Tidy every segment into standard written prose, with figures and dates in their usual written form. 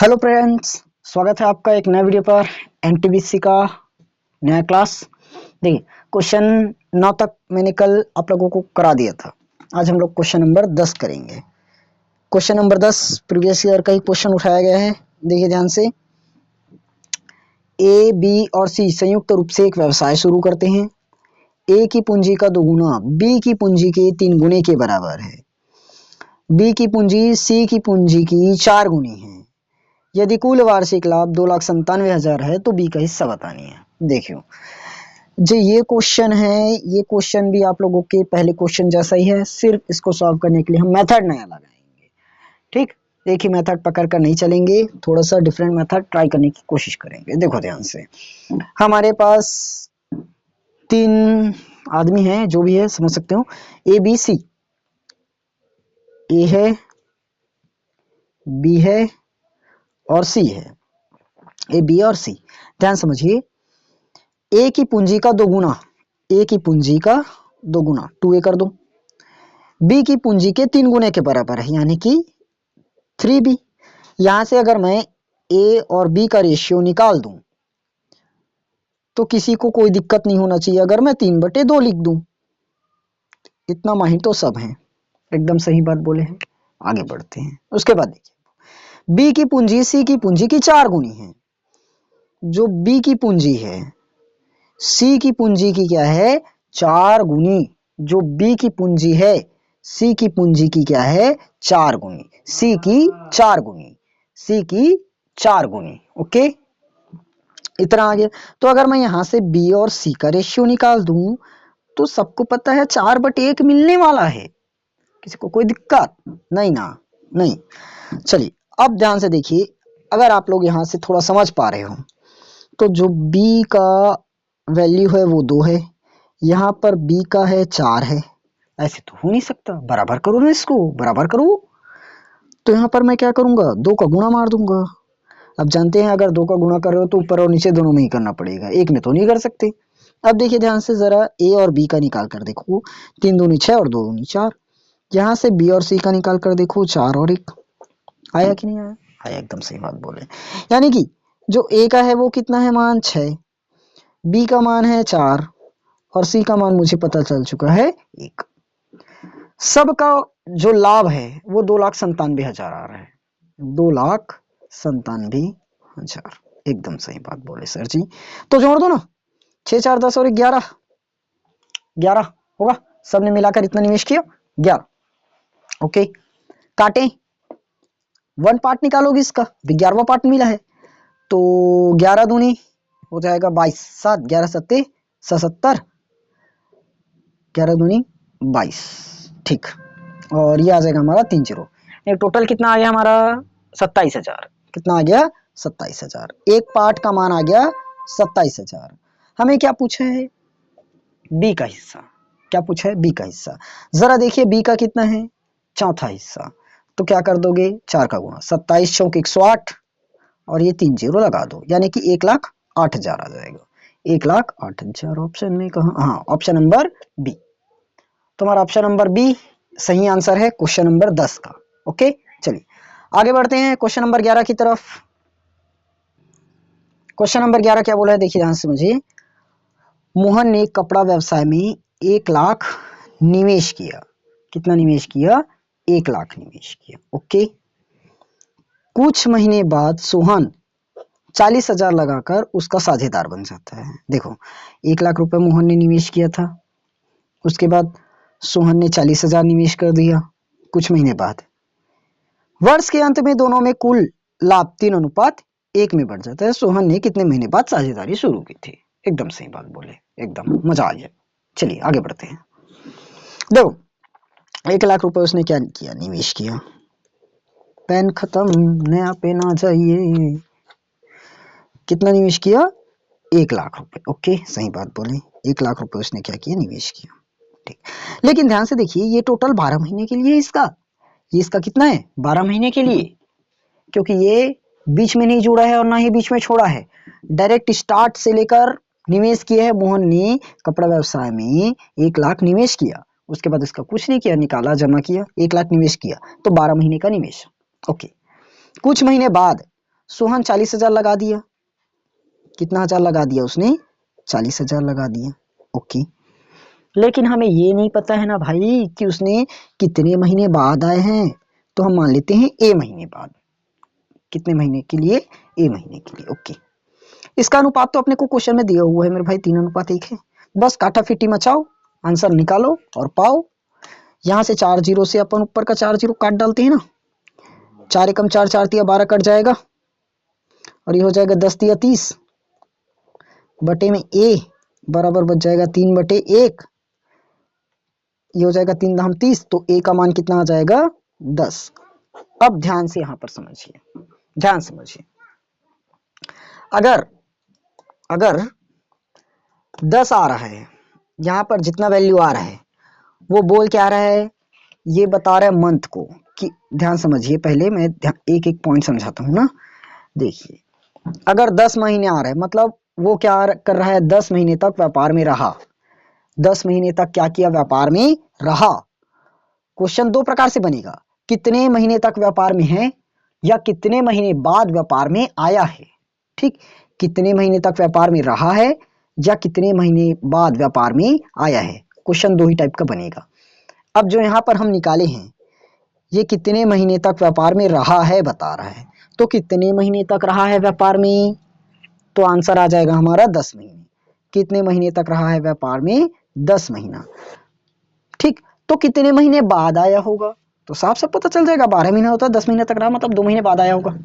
Hello friends, स्वागत है आपका एक नए वीडियो पर। एनटीपीसी का नया क्लास। देखिए, क्वेश्चन 9 तक मैंने कल आप लोगों को करा दिया था। आज हम लोग क्वेश्चन नंबर 10 करेंगे। क्वेश्चन नंबर 10 प्रीवियस ईयर का ही क्वेश्चन उठाया गया है। देखिए ध्यान से, ए, बी और सी संयुक्त रूप से एक व्यवसाय शुरू करते हैं। ए की पूंजी का 2 गुना बी की पूंजी के 3 गुने के बराबर है। बी की पूंजी सी की पूंजी की 4 गुनी है। यदि कुल वार्षिक लाभ 2,97,000 है तो बी का हिस्सा बतानी है। देखियो जो ये क्वेश्चन है, ये क्वेश्चन भी आप लोगों के पहले क्वेश्चन जैसा ही है, सिर्फ इसको सॉल्व करने के लिए हम मेथड नया लगाएंगे। ठीक, एक ही मेथड पकड़ कर नहीं चलेंगे, थोड़ा सा डिफरेंट मेथड ट्राई करने की कोशिश करेंगे। देखो ध्यान से, हमारे पास 3 आदमी हैं, जो भी है समझ सकते हो। ए बी सी, ए है, बी है और सी है। ए बी और सी, ध्यान समझिए। ए की पूंजी का 2 गुना, ए की पूंजी का 2 गुना 2a कर दो। बी की पूंजी के 3 गुने के बराबर है, यानी कि 3b। यहां से अगर मैं ए और बी का रेशियो निकाल दूं तो किसी को कोई दिक्कत नहीं होना चाहिए अगर मैं 3/2 लिख दूं। इतना माहिर तो सब हैं, एकदम सही बात बोले हैं। आगे बढ़ते हैं। उसके बाद देखिए, बी की पूंजी सी की पूंजी की 4 गुनी है। जो बी की पूंजी है सी की पूंजी की क्या है, 4 गुनी। जो बी की पूंजी है सी की पूंजी की क्या है, 4 गुनी। सी की 4 गुनी, सी की 4 गुनी। ओके, इतना आ गया। तो अगर मैं यहां से बी और सी का रेशियो निकाल दूं तो सबको पता है 4/1 मिलने वाला है। किसी को कोई दिक्कत नहीं ना? नहीं। चलिए अब ध्यान से देखिए, अगर आप लोग यहां से थोड़ा समझ पा रहे हो तो जो बी का वैल्यू है वो 2 है, यहाँ पर बी का है 4 है। ऐसे तो हो नहीं सकता, बराबर करो ना, इसको बराबर करो। तो यहाँ पर मैं क्या करूंगा, 2 का गुणा मार दूंगा। अब जानते हैं अगर 2 का गुणा कर रहे हो तो ऊपर और नीचे दोनों में ही करना पड़ेगा, एक में तो नहीं कर सकते। अब देखिए ध्यान से जरा, ए और बी का निकाल कर देखो, 3 दूनी 6 और 2 दूनी 4। यहाँ से बी और सी का निकाल कर देखो, 4 और 1। आया कि नहीं आया? आया, एकदम सही बात बोले। यानी कि जो ए का है वो कितना है, मान 6, बी का मान है 4 और सी का मान मुझे पता चल चुका है 1। सबका जो लाभ है वो 2,97,000 आ रहा है। 2,97,000, एकदम सही बात बोले सर जी। तो जोड़ दो ना, 6 4 10 और 11, 11 होगा। सबने मिलाकर इतना निवेश किया 11। ओके, काटें, 1 पार्ट निकालोगे इसका, 11वां पार्ट मिला है तो 11 दूनी हो जाएगा 22, 7 11 सत्ते 77, 11 दूनी 22। ठीक, और ये आ जाएगा हमारा 3 0। टोटल कितना आ गया हमारा, 27,000। कितना आ गया, 27,000। एक पार्ट का मान आ गया 27,000। हमें क्या पूछा है, बी का हिस्सा। क्या पूछा है, बी का हिस्सा। जरा देखिए बी का कितना है, चौथा हिस्सा। तो क्या कर दोगे, 4 का गुणा, 27 चौक 108 और ये 3 0 लगा दो, यानी कि 1,08,000 आ जाएगा। 1,08,000 ऑप्शन में कहा, हाँ ऑप्शन नंबर बी। तुम्हारा ऑप्शन नंबर बी सही आंसर है क्वेश्चन नंबर 10 का। ओके, चलिए आगे बढ़ते हैं क्वेश्चन नंबर 11 की तरफ। क्वेश्चन नंबर 11 क्या बोला है, देखिए ध्यान से मुझे। मोहन ने कपड़ा व्यवसाय में 1 लाख निवेश किया। कितना निवेश किया, 1 लाख निवेश किया। ओके, कुछ महीने बाद सोहन 40,000 लगाकर उसका साझेदार बन जाता है। देखो, 1 लाख रुपए मोहन ने निवेश किया था, उसके बाद सोहन ने 40,000 निवेश कर दिया। कुछ महीने बाद, वर्ष के अंत में दोनों में कुल लाभ 3:1 में बढ़ जाता है। सोहन ने कितने महीने बाद साझेदारी शुरू की थी? एकदम सही बात बोले, एकदम मजा आ गया। चलिए आगे बढ़ते हैं। देखो, 1 लाख रुपए उसने क्या किया, निवेश किया। पेन खत्म, नया पेन आ जाइए। कितना निवेश किया, 1 लाख रुपए। ओके, सही बात बोले, 1 लाख रुपए उसने क्या किया, निवेश किया। ठीक, लेकिन ध्यान से देखिए, ये टोटल 12 महीने के लिए इसका, ये इसका कितना है, 12 महीने के लिए, क्योंकि ये बीच में नहीं जुड़ा है और ना ही बीच में छोड़ा है। डायरेक्ट स्टार्ट से लेकर निवेश किया है। मोहन ने कपड़ा व्यवसाय में 1 लाख निवेश किया, उसके बाद इसका कुछ नहीं किया, निकाला, जमा किया, 1 लाख निवेश किया, तो 12 महीने का निवेश। ओके, कुछ महीने बाद सोहन 40,000 लगा दिया। कितना हजार लगा दिया उसने? 40,000 लगा दिया। ओके, लेकिन हमें ये नहीं पता है ना भाई कि उसने कितने महीने बाद आए हैं, तो हम मान लेते हैं ए महीने बाद। कितने महीने के लिए? ए महीने के लिए। ओके, इसका अनुपात तो अपने को क्वेश्चन में दिया हुआ है मेरे भाई, 3:1 है। बस काटाफिटी मचाओ, आंसर निकालो और पाओ। यहाँ से 4 जीरो से अपन ऊपर का 4 जीरो काट डालते हैं ना, 4 एकम 4, 4 तिया 12 कट जाएगा और ये हो जाएगा 10 तिया 30 बटे में ए बराबर बच जाएगा 3/1। ये हो जाएगा 3 दाम 30, तो ए का मान कितना आ जाएगा? 10। अब ध्यान से यहां पर समझिए, ध्यान समझिए। अगर अगर 10 आ रहा है, यहाँ पर जितना वैल्यू आ रहा है वो बोल क्या रहा है? ये बता रहा है मंथ को कि, ध्यान समझिए, पहले मैं एक एक पॉइंट समझाता हूँ ना। देखिए, अगर 10 महीने आ रहे हैं मतलब वो क्या कर रहा है? 10 महीने तक व्यापार में रहा। 10 महीने तक क्या किया? व्यापार में रहा। क्वेश्चन दो प्रकार से बनेगा, कितने महीने तक व्यापार में है या कितने महीने बाद व्यापार में आया है। ठीक, कितने महीने तक व्यापार में रहा है या कितने महीने बाद व्यापार में आया है। क्वेश्चन दो ही टाइप का बनेगा। अब जो यहाँ पर हम निकाले हैं, ये कितने महीने तक व्यापार में रहा है बता रहा है, तो कितने महीने तक रहा है व्यापार में, तो आंसर आ जाएगा हमारा 10 महीने। कितने महीने तक रहा है व्यापार में? 10 महीना। ठीक, तो कितने महीने बाद आया होगा, तो साफ साफ पता चल जाएगा। 12 महीना होता है, 10 महीने तक रहा मतलब 2 महीने बाद आया होगा।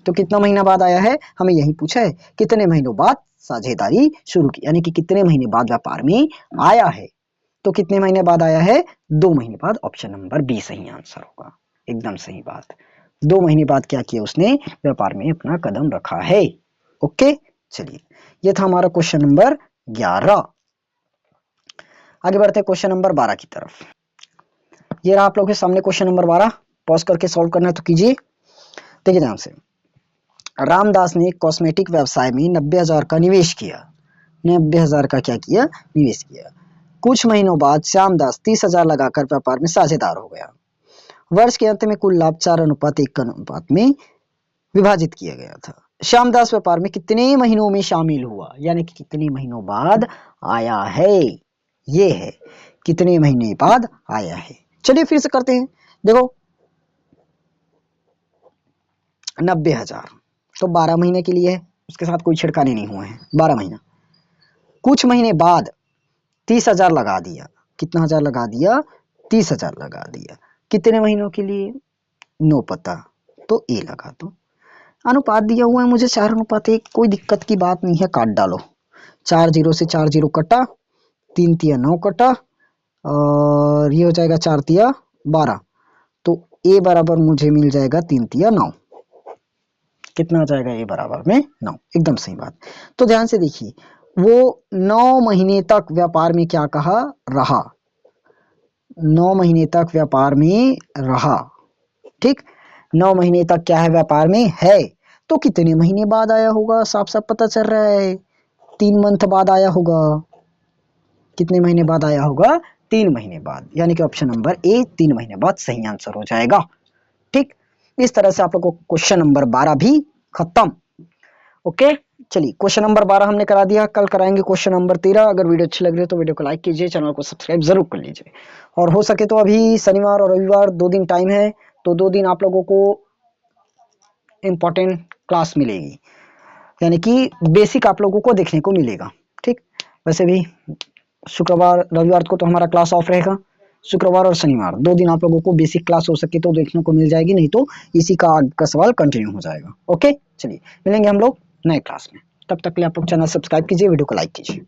तो कितना महीना बाद आया है, हमें यही पूछा है, कितने महीनों बाद साझेदारी शुरू की, यानी कि कितने महीने बाद व्यापार में आया है। तो कितने महीने बाद आया है? 2 महीने बाद। ऑप्शन नंबर बी सही आंसर होगा, एकदम सही बात। 2 महीने बाद क्या किया उसने? व्यापार में अपना कदम रखा है। ओके, चलिए, ये था हमारा क्वेश्चन नंबर 11। आगे बढ़ते हैं क्वेश्चन नंबर 12 की तरफ। ये रहा आप लोगों के सामने क्वेश्चन नंबर 12। पॉज करके सॉल्व करना है तो कीजिए। देखिए ध्यान से, रामदास ने कॉस्मेटिक व्यवसाय में 90,000 का निवेश किया। 90,000 का क्या किया? निवेश किया। कुछ महीनों बाद श्यामदास 30,000 लगाकर व्यापार में साझेदार हो गया। वर्ष के अंत में कुल लाभ 4:1 के अनुपात में विभाजित किया गया था। श्यामदास व्यापार में कितने महीनों में शामिल हुआ, यानी कि कितने महीनों बाद आया है, ये है कितने महीने बाद आया है। चलिए फिर से करते हैं। देखो, 90,000 तो 12 महीने के लिए है, उसके साथ कोई छिड़काने नहीं हुए हैं, 12 महीना। कुछ महीने बाद 30,000 लगा दिया। कितना हजार लगा दिया? 30,000 लगा दिया। कितने महीनों के लिए? नो पता, तो ए लगा दो। अनुपात दिया हुआ है मुझे 4:1, कोई दिक्कत की बात नहीं है, काट डालो। 4 जीरो से 4 जीरो कटा, 3 तिया 9 कटा और ये हो जाएगा 4 तिया 12, तो ए बराबर मुझे मिल जाएगा 3 तिया 9। कितना आ जाएगा? ए बराबर में 9, एकदम सही बात। तो ध्यान से देखिए, वो 9 महीने तक व्यापार में क्या कहा? रहा। 9 महीने तक व्यापार में रहा। ठीक, 9 महीने तक क्या है? व्यापार में है। तो कितने महीने बाद आया होगा? साफ साफ पता चल रहा है, 3 मंथ बाद आया होगा। कितने महीने बाद आया होगा? 3 महीने बाद, यानी कि ऑप्शन नंबर ए 3 महीने बाद सही आंसर हो जाएगा। ठीक, इस तरह से आप लोगों को क्वेश्चन नंबर 12 भी खत्म। ओके, चलिए, क्वेश्चन नंबर 12 हमने करा दिया। कल कराएंगे क्वेश्चन नंबर 13। अगर वीडियो अच्छी लग रही है तो वीडियो को लाइक कीजिए, चैनल को सब्सक्राइब जरूर कर लीजिए। और हो सके तो अभी शनिवार और रविवार 2 दिन टाइम है, तो 2 दिन आप लोगों को इम्पोर्टेंट क्लास मिलेगी, यानी कि बेसिक आप लोगों को देखने को मिलेगा। ठीक, वैसे भी शुक्रवार रविवार को तो हमारा क्लास ऑफ रहेगा। शुक्रवार और शनिवार 2 दिन आप लोगों को बेसिक क्लास हो सके तो देखने को मिल जाएगी, नहीं तो इसी का आगे का सवाल कंटिन्यू हो जाएगा। ओके, चलिए मिलेंगे हम लोग नए क्लास में। तब तक के लिए आप लोग चैनल सब्सक्राइब कीजिए, वीडियो को लाइक कीजिए।